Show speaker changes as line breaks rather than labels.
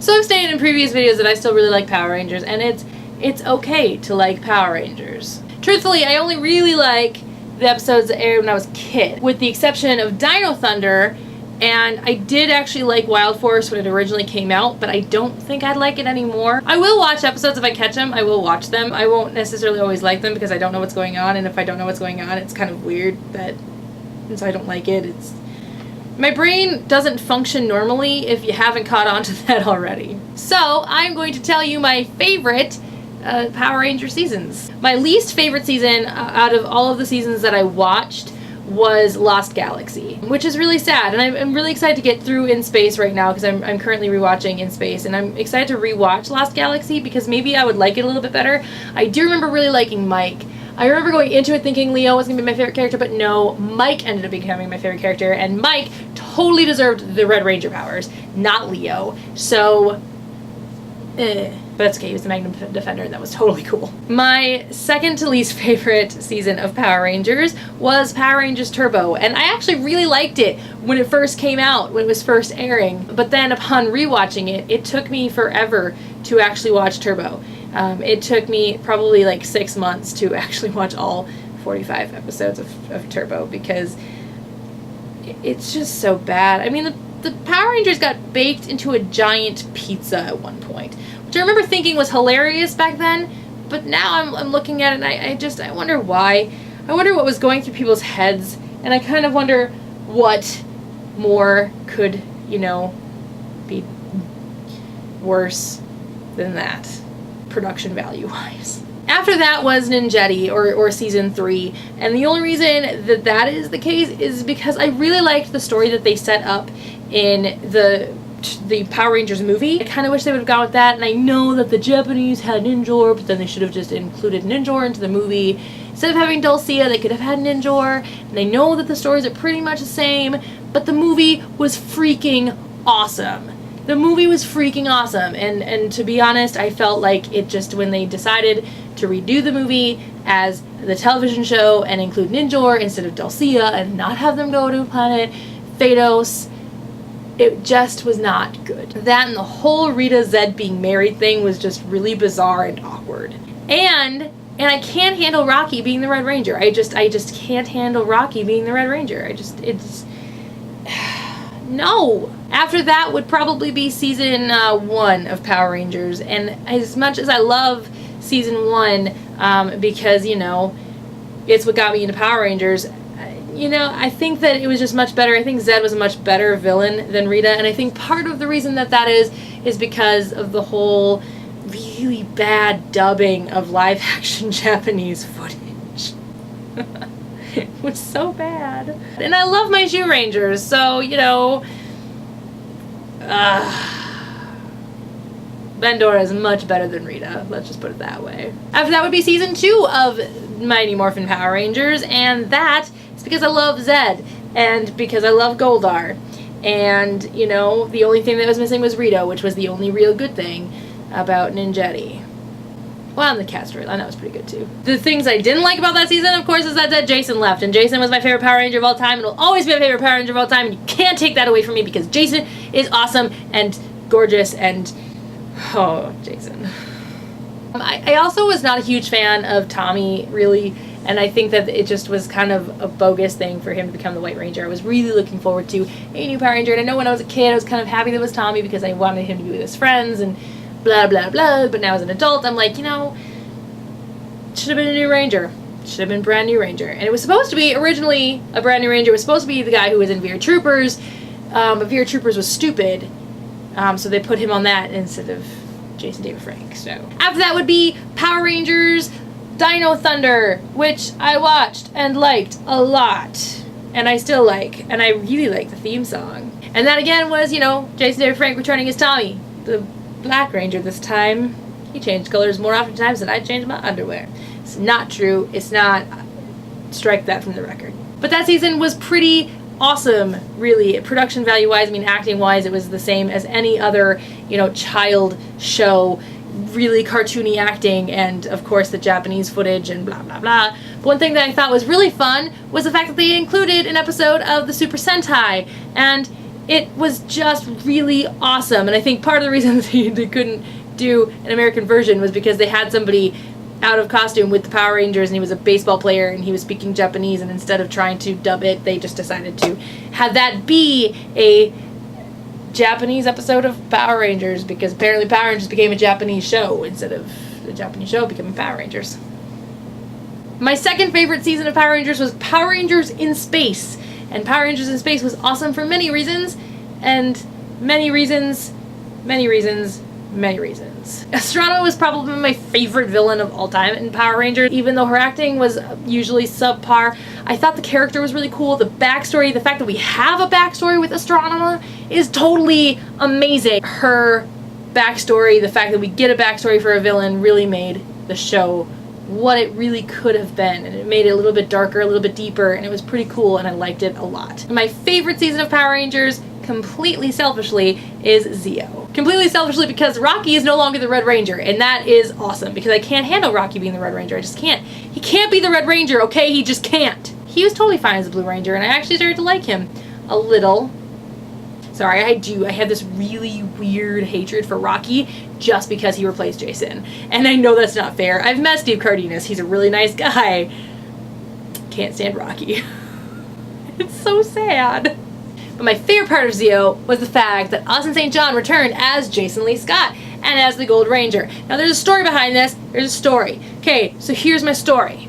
So I've stated in previous videos that I still really like Power Rangers, and it's okay to like Power Rangers. Truthfully, I only really like the episodes that aired when I was a kid, with the exception of Dino Thunder, and I did actually like Wild Force when it originally came out, but I don't think I'd like it anymore. I will watch episodes if I catch them. I will watch them. I won't necessarily always like them because I don't know what's going on, and if I don't know what's going on, it's kind of weird that, and so I don't like it. My brain doesn't function normally if you haven't caught on to that already. So I'm going to tell you my favorite Power Ranger seasons. My least favorite season out of all of the seasons that I watched was Lost Galaxy, which is really sad, and I'm really excited to get through In Space right now because I'm currently rewatching In Space, and I'm excited to rewatch Lost Galaxy because maybe I would like it a little bit better. I do remember really liking Mike. I remember going into it thinking Leo was going to be my favorite character, but no, Mike ended up becoming my favorite character, and Mike totally deserved the Red Ranger powers, not Leo. So, but that's okay, he was the Magnum Defender, and that was totally cool. My second to least favorite season of Power Rangers was Power Rangers Turbo, and I actually really liked it when it first came out, when it was first airing, but then upon rewatching it, it took me forever to actually watch Turbo. It took me probably like 6 months to actually watch all 45 episodes of Turbo because it's just so bad. I mean, the Power Rangers got baked into a giant pizza at one point, which I remember thinking was hilarious back then, but now I'm looking at it and I wonder why. I wonder what was going through people's heads, and I kind of wonder what more could, be worse than that, production value-wise. After that was Ninjetti, or season 3, and the only reason that is the case is because I really liked the story that they set up in the Power Rangers movie. I kind of wish they would have gone with that, and I know that the Japanese had Ninjor, but then they should have just included Ninjor into the movie. Instead of having Dulcia, they could have had Ninjor, and I know that the stories are pretty much the same, but the movie was freaking awesome. The movie was freaking awesome, and to be honest, I felt like it just, when they decided to redo the movie as the television show and include Ninjor instead of Dulcia and not have them go to planet Phaedos, it just was not good. That and the whole Rita Zed being married thing was just really bizarre and awkward. And I can't handle Rocky being the Red Ranger. I just can't handle Rocky being the Red Ranger. No. After that would probably be season 1 of Power Rangers, and as much as I love season 1 because it's what got me into Power Rangers, I think that it was just much better. I think Zed was a much better villain than Rita, and I think part of the reason that is because of the whole really bad dubbing of live-action Japanese footage. It was so bad. And I love my Zhu Rangers, so, Vendora is much better than Rita, let's just put it that way. After that would be season 2 of Mighty Morphin Power Rangers, and that is because I love Zed, and because I love Goldar. And, the only thing that was missing was Rita, which was the only real good thing about Ninjetti. Well, and the cat storyline, that was pretty good too. The things I didn't like about that season, of course, is that Jason left, and Jason was my favorite Power Ranger of all time, and will always be my favorite Power Ranger of all time, and you can't take that away from me because Jason is awesome and gorgeous and... oh, Jason. I also was not a huge fan of Tommy, really, and I think that it just was kind of a bogus thing for him to become the White Ranger. I was really looking forward to a new Power Ranger, and I know when I was a kid I was kind of happy that it was Tommy because I wanted him to be with his friends and blah blah blah, but now as an adult I'm like, should have been a new Ranger. Should have been brand new Ranger. And it was supposed to be, originally, a brand new Ranger was supposed to be the guy who was in Veer Troopers, but Veer Troopers was stupid, so they put him on that instead of Jason David Frank. So after that would be Power Rangers Dino Thunder, which I watched and liked a lot, and I still like, and I really like the theme song. And that again was, Jason David Frank returning as Tommy, the Black Ranger this time. He changed colors more often times than I changed my underwear. It's not true. It's not. Strike that from the record. But that season was pretty awesome, really. Production value-wise, acting-wise, it was the same as any other, child show. Really cartoony acting, and of course the Japanese footage and blah blah blah. But one thing that I thought was really fun was the fact that they included an episode of the Super Sentai, and it was just really awesome. And I think part of the reason they couldn't do an American version was because they had somebody out of costume with the Power Rangers, and he was a baseball player, and he was speaking Japanese, and instead of trying to dub it, they just decided to have that be a Japanese episode of Power Rangers, because apparently Power Rangers became a Japanese show instead of the Japanese show becoming Power Rangers. My second favorite season of Power Rangers was Power Rangers in Space. And Power Rangers in Space was awesome for many reasons, and many reasons. Astronema was probably my favorite villain of all time in Power Rangers, even though her acting was usually subpar. I thought the character was really cool. The backstory, the fact that we have a backstory with Astronema is totally amazing. Her backstory, the fact that we get a backstory for a villain, really made the show what it really could have been, and it made it a little bit darker, a little bit deeper, and it was pretty cool, and I liked it a lot. My favorite season of Power Rangers, completely selfishly, is Zeo. Completely selfishly because Rocky is no longer the Red Ranger, and that is awesome, because I can't handle Rocky being the Red Ranger. I just can't. He can't be the Red Ranger, okay? He just can't. He was totally fine as the Blue Ranger, and I actually started to like him a little. Sorry, I have this really weird hatred for Rocky just because he replaced Jason. And I know that's not fair. I've met Steve Cardenas. He's a really nice guy. Can't stand Rocky. It's so sad. But my favorite part of Zeo was the fact that Austin St. John returned as Jason Lee Scott and as the Gold Ranger. Now there's a story behind this. There's a story. Okay, so here's my story.